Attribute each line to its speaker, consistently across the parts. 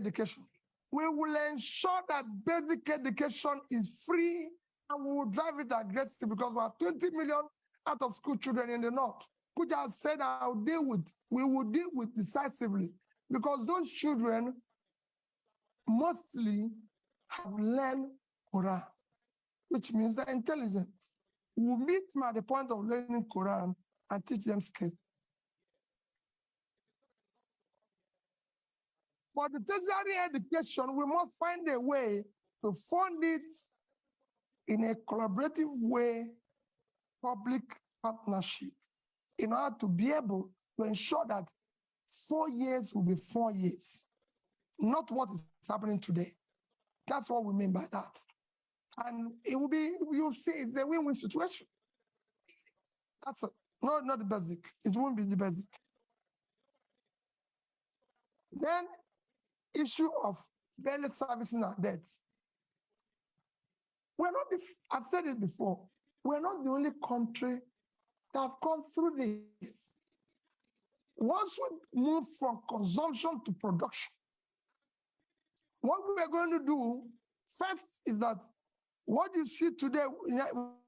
Speaker 1: education. We will ensure that basic education is free, and we will drive it aggressive because we have 20 million out of school children in the north, which I've said we will deal with decisively, because those children mostly have learned Quran, which means they're intelligent. We'll meet them at the point of learning Quran and teach them skills. For the tertiary education, we must find a way to fund it in a collaborative way, public partnership, in order to be able to ensure that 4 years will be 4 years, not what is happening today. That's what we mean by that. And it will be, you'll see, it's a win-win situation. That's it. No, not the basic. It won't be the basic. Then, issue of barely servicing our debts. We're not, I've said it before, we're not the only country that have gone through this. Once we move from consumption to production, what we are going to do first is that what you see today,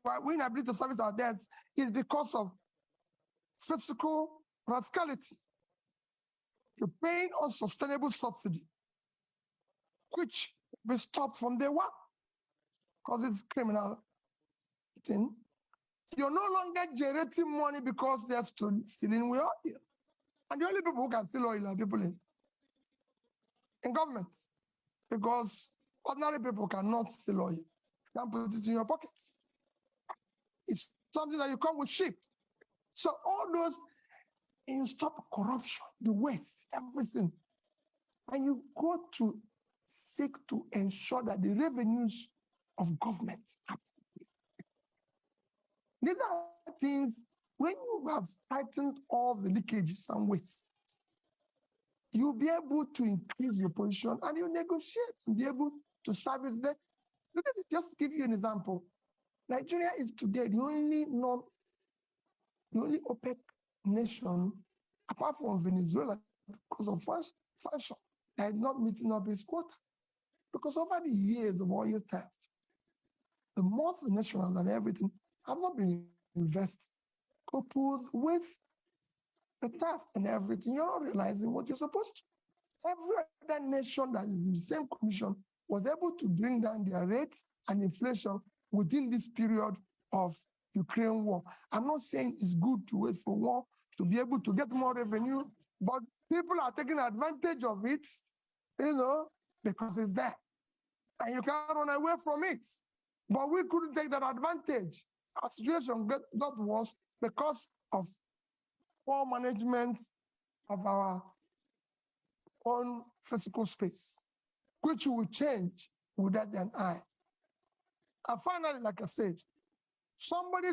Speaker 1: we're inability to service our debts, is because of fiscal rascality. You're paying unsustainable subsidy, which we stop from day one, because it's criminal thing. You're no longer generating money because they're stealing oil. And the only people who can steal oil are people in government, because ordinary people cannot steal oil. You can't put it in your pocket. It's something that you come with sheep. So all those, and you stop corruption, the waste, everything. And you go to seek to ensure that the revenues of government are. These are things, when you have tightened all the leakages and waste, you'll be able to increase your position and you negotiate to be able to service them. Just to give you an example, Nigeria is today the only OPEC nation, apart from Venezuela, because of fashion, that is not meeting up its quota. Because over the years of oil theft, the multinationals and everything have not been invested, coupled with the theft and everything. You're not realizing what you're supposed to. Every other nation that is in the same commission was able to bring down their rates and inflation within this period of Ukraine war. I'm not saying it's good to wait for war to be able to get more revenue, but people are taking advantage of it, because it's there. And you can't run away from it. But we couldn't take that advantage. Our situation got worse because of poor management of our own physical space, which will change with that and I. And finally, like I said, somebody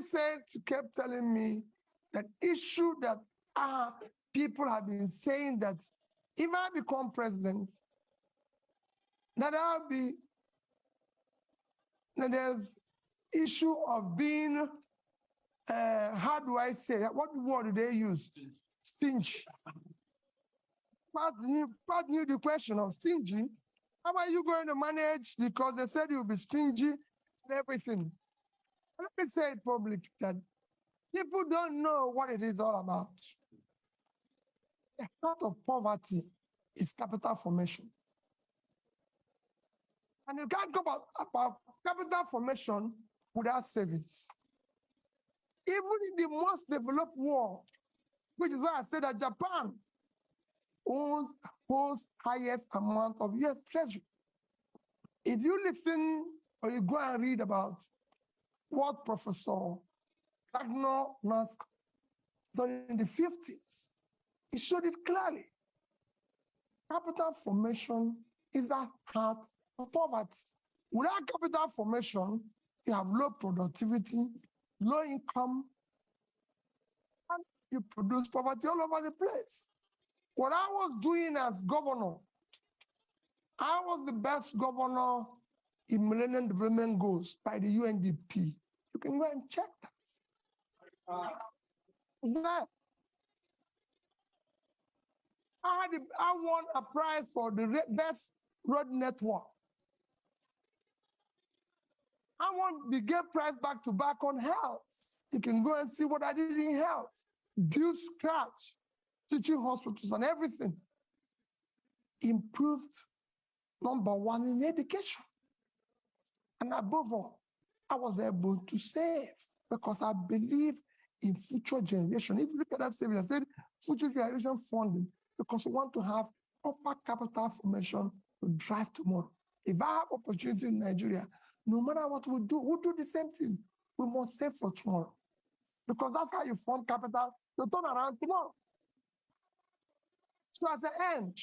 Speaker 1: kept telling me that issue that people have been saying that if I become president, that there's issue of being, how do I say, what word do they use? Stingy. Pat knew the question of stingy. How are you going to manage? Because they said you'll be stingy and everything. Let me say it public that people don't know what it is all about. The heart of poverty is capital formation. And you can't go about capital formation without savings. Even in the most developed world, which is why I said that Japan holds highest amount of US treasury. If you listen or you go and read about what Professor Ragnar Nask done in the 50s, he showed it clearly. Capital formation is the heart of poverty. Without capital formation, you have low productivity, low income, and you produce poverty all over the place. What I was doing as governor, I was the best governor in Millennium Development Goals by the UNDP. You can go and check that. It's there. I won a prize for the best road network. I won the Gate Prize back to back on health. You can go and see what I did in health. Build scratch, teaching hospitals and everything. Improved #1 in education. And above all, I was able to save because I believe in future generation. If you look at that saving, I said future generation funding because we want to have proper capital formation to drive tomorrow. If I have opportunity in Nigeria, no matter what we do, we'll do the same thing. We must save for tomorrow because that's how you form capital to turn around tomorrow. So as an end,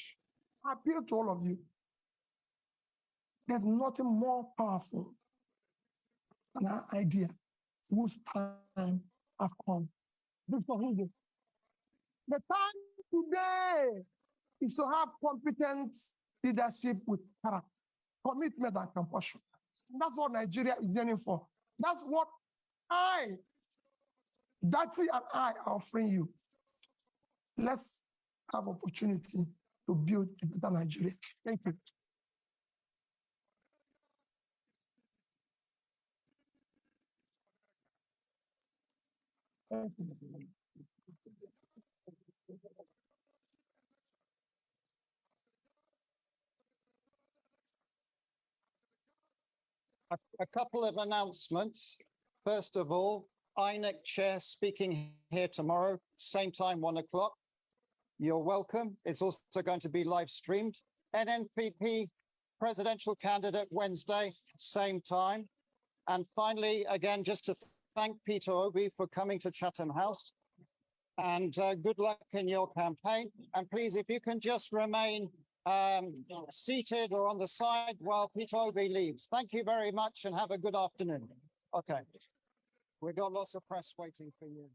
Speaker 1: I appeal to all of you. There's nothing more powerful than our idea whose time have come. The time today is to have competent leadership with character, commitment, and compassion. That's what Nigeria is yearning for. That's what Dati and I are offering you. Let's have opportunity to build a better Nigeria. Thank you. Thank you.
Speaker 2: A couple of announcements. First of all, INEC chair speaking here tomorrow, same time, 1 o'clock. You're welcome. It's also going to be live streamed. NNPP presidential candidate Wednesday, same time. And finally, again, just to thank Peter Obi for coming to Chatham House. And good luck in your campaign. And please, if you can just remain seated or on the side while Peter Obi leaves. Thank you very much and have a good afternoon. Okay. We've got lots of press waiting for you.